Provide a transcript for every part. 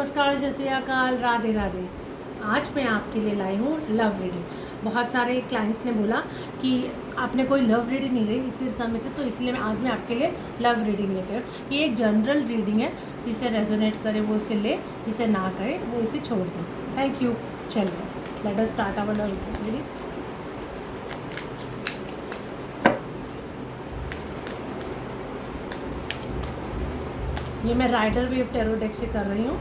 नमस्कार, जय श्री अकाल, राधे राधे। आज मैं आपके लिए लाई हूँ लव रीडिंग। बहुत सारे क्लाइंट्स ने बोला कि आपने कोई लव रीडिंग नहीं ली इतने समय से, तो इसलिए आज मैं आपके लिए लव रीडिंग लेकर आऊँ। ये एक जनरल रीडिंग है, जिसे रेजोनेट करे वो इसे ले, जिसे ना करे वो इसे छोड़ दे। Thank you. चलिए let us start our love reading. ये मैं राइडर वेव टैरो डेक से कर रही हूँ।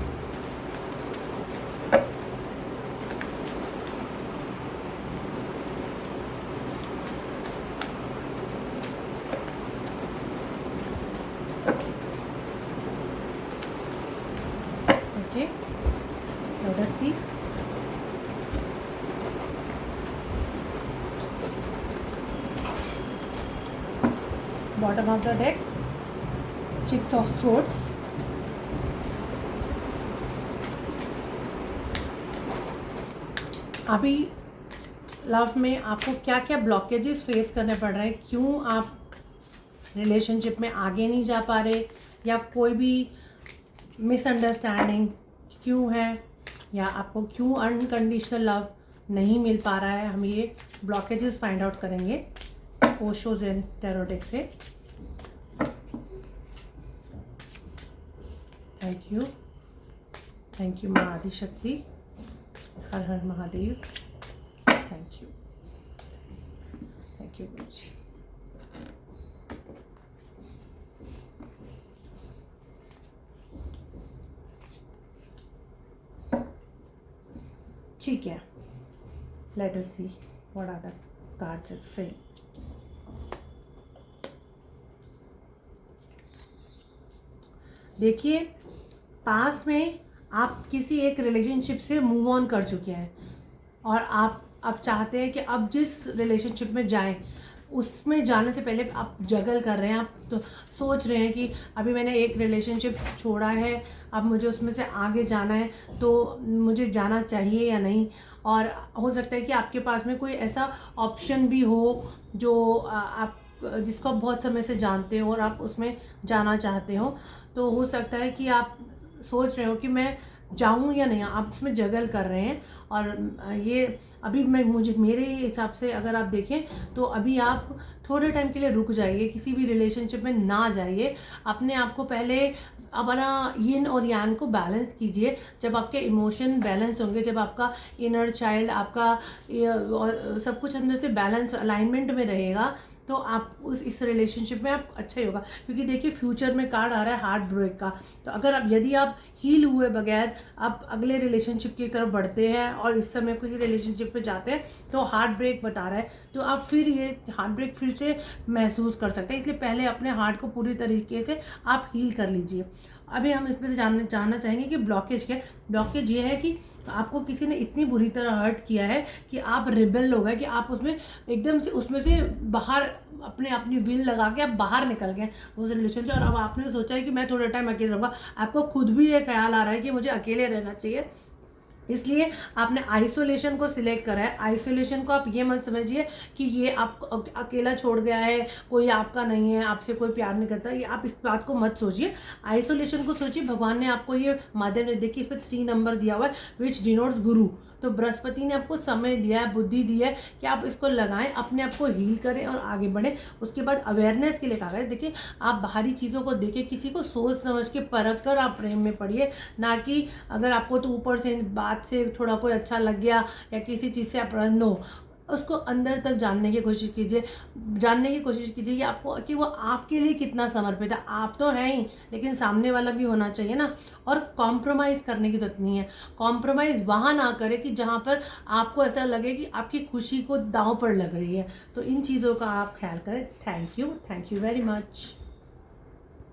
Okay, let us see. Bottom of the deck, Six of Swords. अभी लव में आपको क्या क्या ब्लॉकेजेस फेस करने पड़ रहे हैं, क्यों आप रिलेशनशिप में आगे नहीं जा पा रहे, या कोई भी मिसअंडरस्टैंडिंग क्यों है, या आपको क्यों अनकंडीशनल लव नहीं मिल पा रहा है, हम ये ब्लॉकेजेस फाइंड आउट करेंगे ओशो ज़ेन टैरो डेक से। थैंक यू माँ आदिशक्ति, हर हर महादेव। Thank you guru ji. ठीक है, let us see what are the cards it's saying. देखिए, पास्ट में आप किसी एक रिलेशनशिप से मूव ऑन कर चुके हैं और आप अब चाहते हैं कि अब जिस रिलेशनशिप में जाएं, उसमें जाने से पहले आप जगल कर रहे हैं। आप तो सोच रहे हैं कि अभी मैंने एक रिलेशनशिप छोड़ा है, अब मुझे उसमें से आगे जाना है, तो मुझे जाना चाहिए या नहीं। और हो सकता है कि आपके पास में कोई ऐसा ऑप्शन भी हो जो आप जिसको आप बहुत समय से जानते हो और आप उसमें जाना चाहते हो। तो हो सकता है कि आप सोच रहे हो कि मैं जाऊं या नहीं, आप उसमें जगल कर रहे हैं। और ये अभी मेरे हिसाब से अगर आप देखें तो अभी आप थोड़े टाइम के लिए रुक जाइए, किसी भी रिलेशनशिप में ना जाइए। अपने आप को पहले अपना यिन और यान को बैलेंस कीजिए। जब आपके इमोशन बैलेंस होंगे, जब आपका इनर चाइल्ड, आपका सब कुछ अंदर से बैलेंस अलाइनमेंट में रहेगा, तो आप इस रिलेशनशिप में आप अच्छा ही होगा। क्योंकि देखिए, फ्यूचर में कार्ड आ रहा है हार्ट ब्रेक का। तो अगर यदि आप हील हुए बगैर आप अगले रिलेशनशिप की तरफ बढ़ते हैं और इस समय किसी रिलेशनशिप में जाते हैं, तो हार्ट ब्रेक बता रहा है, तो आप फिर ये हार्ट ब्रेक फिर से महसूस कर सकते हैं। इसलिए पहले अपने हार्ट को पूरी तरीके से आप हील कर लीजिए। अभी हम इसमें से जानना चाहेंगे कि ब्लॉकेज क्या है। ब्लॉकेज ये है कि आपको किसी ने इतनी बुरी तरह हर्ट किया है कि आप रिबेल हो गए, कि आप उसमें एकदम से उसमें से बाहर अपनी विल लगा के आप बाहर निकल गए उस रिलेशन से। और अब आपने सोचा है कि मैं थोड़ा टाइम अकेले रहूँगा। आपको खुद भी ये ख्याल आ रहा है कि मुझे अकेले रहना चाहिए, इसलिए आपने आइसोलेशन को सिलेक्ट करा है। आइसोलेशन को आप ये मत समझिए कि ये आप अकेला छोड़ गया है, कोई आपका नहीं है, आपसे कोई प्यार नहीं करता, ये आप इस बात को मत सोचिए। आइसोलेशन को सोचिए, भगवान ने आपको ये माध्यम ने, देखिए इस पर 3 नंबर दिया हुआ है, विच डिनोट्स गुरु। तो बृहस्पति ने आपको समय दिया है, बुद्धि दी है कि आप इसको लगाएं, अपने आप को हील करें और आगे बढ़ें। उसके बाद अवेयरनेस के लिए कहा गया। देखिए, आप बाहरी चीज़ों को देखिए, किसी को सोच समझ के परख कर आप प्रेम में पड़िए, ना कि अगर आपको तो ऊपर से बात से थोड़ा कोई अच्छा लग गया या किसी चीज़ से आप नो, उसको अंदर तक जानने की कोशिश कीजिए कि वो आपके लिए कितना समर्पित है। आप तो हैं ही, लेकिन सामने वाला भी होना चाहिए ना। और कॉम्प्रोमाइज़ करने की जरूरत नहीं है। कॉम्प्रोमाइज़ वहाँ ना करें कि जहाँ पर आपको ऐसा लगे कि आपकी खुशी को दांव पर लग रही है। तो इन चीज़ों का आप ख्याल करें। Thank you very much.